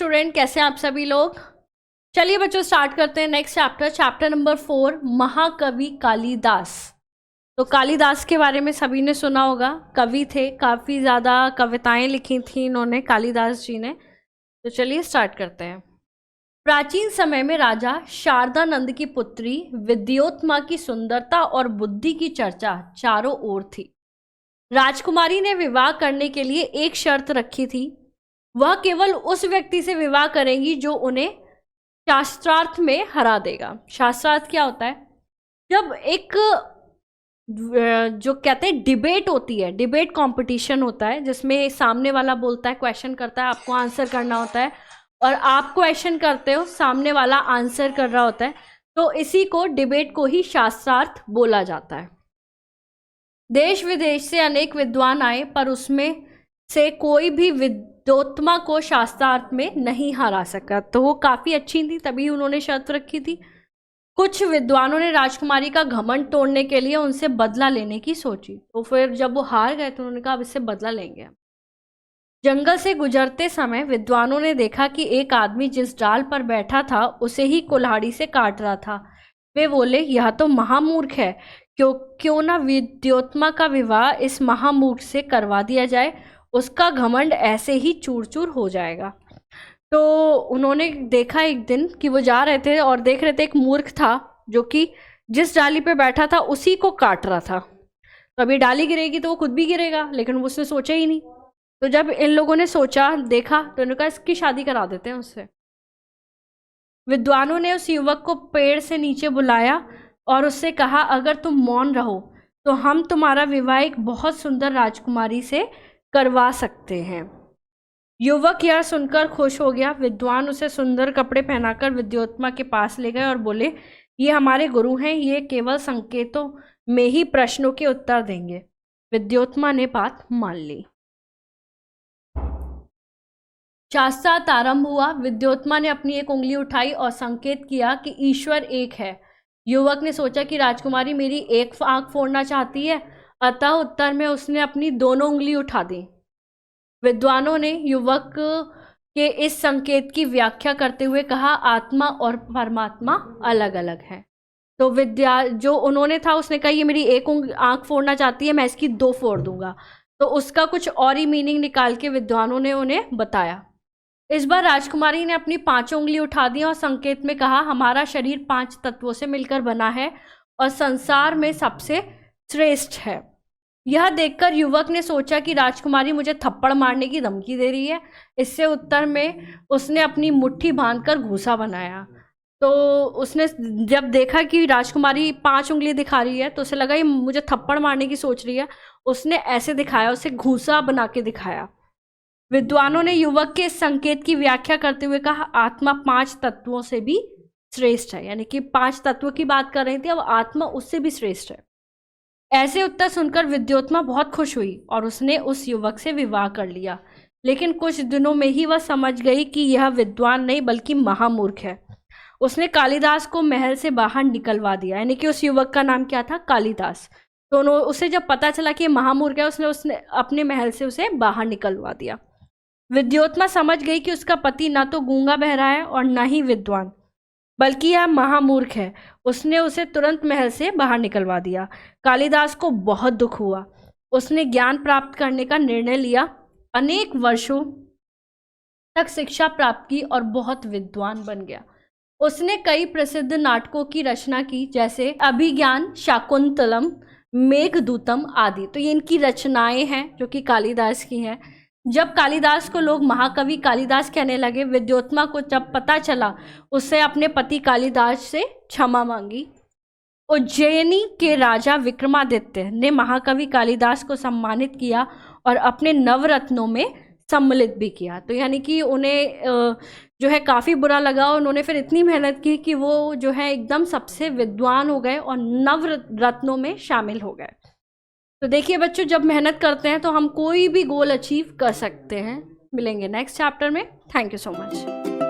Student, कैसे हैं आप सभी लोग। चलिए बच्चों स्टार्ट करते हैं नेक्स्ट चैप्टर, चैप्टर नंबर 4, महाकवि कालिदास। तो कालिदास के बारे में सभी ने सुना होगा, कवि थे, काफ़ी ज़्यादा कविताएं लिखी थी इन्होंने, कालिदास जी ने। तो चलिए स्टार्ट करते हैं। प्राचीन समय में राजा शारदानंद की पुत्री विद्योत्मा की सुंदरता और बुद्धि की चर्चा चारों ओर थी। राजकुमारी ने विवाह करने के लिए एक शर्त रखी थी, वह केवल उस व्यक्ति से विवाह करेंगी जो उन्हें शास्त्रार्थ में हरा देगा। शास्त्रार्थ क्या होता है? जब एक जो कहते हैं डिबेट होती है, डिबेट कंपटीशन होता है जिसमें सामने वाला बोलता है, क्वेश्चन करता है, आपको आंसर करना होता है, और आप क्वेश्चन करते हो, सामने वाला आंसर कर रहा होता है, तो इसी को डिबेट को ही शास्त्रार्थ बोला जाता है। देश विदेश से अनेक विद्वान आए, पर उसमें से कोई भी विद्योत्मा को शास्त्रार्थ में नहीं हरा सका। तो वो काफ़ी अच्छी थी, तभी उन्होंने शर्त रखी थी। कुछ विद्वानों ने राजकुमारी का घमंड तोड़ने के लिए उनसे बदला लेने की सोची, तो फिर जब वो हार गए तो उन्होंने कहा अब इससे बदला लेंगे। जंगल से गुजरते समय विद्वानों ने देखा कि एक आदमी जिस डाल पर बैठा था उसे ही कुल्हाड़ी से काट रहा था। वे बोले, यह तो महामूर्ख है, क्यों ना विद्योत्मा का विवाह इस महामूर्ख से करवा दिया जाए, उसका घमंड ऐसे ही चूर चूर हो जाएगा। तो उन्होंने देखा एक दिन कि वो जा रहे थे और देख रहे थे एक मूर्ख था जो कि जिस डाली पे बैठा था उसी को काट रहा था। तो अभी डाली गिरेगी तो वो खुद भी गिरेगा, लेकिन उसने सोचा ही नहीं। तो जब इन लोगों ने सोचा, देखा, तो उन्होंने कहा इसकी शादी करा देते हैं उससे। विद्वानों ने उस युवक को पेड़ से नीचे बुलाया और उससे कहा, अगर तुम मौन रहो तो हम तुम्हारा विवाह एक बहुत सुंदर राजकुमारी से करवा सकते हैं। युवक यह सुनकर खुश हो गया। विद्वान उसे सुंदर कपड़े पहनाकर विद्योत्मा के पास ले गए और बोले, ये हमारे गुरु हैं, ये केवल संकेतों में ही प्रश्नों के उत्तर देंगे। विद्योत्मा ने बात मान ली। शास्त्रार्थ आरंभ हुआ। विद्योत्मा ने अपनी एक उंगली उठाई और संकेत किया कि ईश्वर एक है। युवक ने सोचा कि राजकुमारी मेरी एक आंख फोड़ना चाहती है, अतः उत्तर में उसने अपनी दोनों उंगली उठा दी। विद्वानों ने युवक के इस संकेत की व्याख्या करते हुए कहा, आत्मा और परमात्मा अलग अलग है। तो जो उन्होंने था उसने कहा, ये मेरी एक आंख फोड़ना चाहती है, मैं इसकी दो फोड़ दूंगा। तो उसका कुछ और ही मीनिंग निकाल के विद्वानों ने उन्हें बताया। इस बार राजकुमारी ने अपनी 5 उंगली उठा दी और संकेत में कहा, हमारा शरीर 5 तत्वों से मिलकर बना है और संसार में सबसे श्रेष्ठ है। यह देखकर युवक ने सोचा कि राजकुमारी मुझे थप्पड़ मारने की धमकी दे रही है। इससे उत्तर में उसने अपनी मुट्ठी बांधकर घूंसा बनाया। तो उसने जब देखा कि राजकुमारी 5 उंगली दिखा रही है तो उसे लगा ये मुझे थप्पड़ मारने की सोच रही है। उसने ऐसे दिखाया, उसे घूंसा बना के दिखाया। विद्वानों ने युवक के इस संकेत की व्याख्या करते हुए कहा, आत्मा 5 तत्वों से भी श्रेष्ठ है। यानी कि 5 तत्वों की बात कर रही थी, अब आत्मा उससे भी श्रेष्ठ है। ऐसे उत्तर सुनकर विद्योत्मा बहुत खुश हुई और उसने उस युवक से विवाह कर लिया। लेकिन कुछ दिनों में ही वह समझ गई कि यह विद्वान नहीं बल्कि महामूर्ख है। उसने कालिदास को महल से बाहर निकलवा दिया। यानी कि उस युवक का नाम क्या था? कालिदास। तो उसे जब पता चला कि महामूर्ख है, उसने अपने महल से उसे बाहर निकलवा दिया। विद्योत्मा समझ गई कि उसका पति ना तो गूंगा बहरा है और ना ही विद्वान, बल्कि यह महामूर्ख है। उसने उसे तुरंत महल से बाहर निकलवा दिया। कालिदास को बहुत दुख हुआ। उसने ज्ञान प्राप्त करने का निर्णय लिया, अनेक वर्षों तक शिक्षा प्राप्त की और बहुत विद्वान बन गया। उसने कई प्रसिद्ध नाटकों की रचना की, जैसे अभिज्ञान, शाकुंतलम, मेघदूतम आदि। तो ये इनकी रचनाएं हैं जो कि कालिदास की हैं। जब कालिदास को लोग महाकवि कालिदास कहने लगे, विद्योत्मा को जब पता चला, उससे अपने पति कालिदास से क्षमा मांगी। उज्जैनी के राजा विक्रमादित्य ने महाकवि कालिदास को सम्मानित किया और अपने नवरत्नों में सम्मिलित भी किया। तो यानी कि उन्हें जो है काफ़ी बुरा लगा, और उन्होंने फिर इतनी मेहनत की कि वो जो है एकदम सबसे विद्वान हो गए और नवरत्नों में शामिल हो गए। तो देखिए बच्चों, जब मेहनत करते हैं तो हम कोई भी गोल अचीव कर सकते हैं। मिलेंगे नेक्स्ट चैप्टर में। Thank you so much.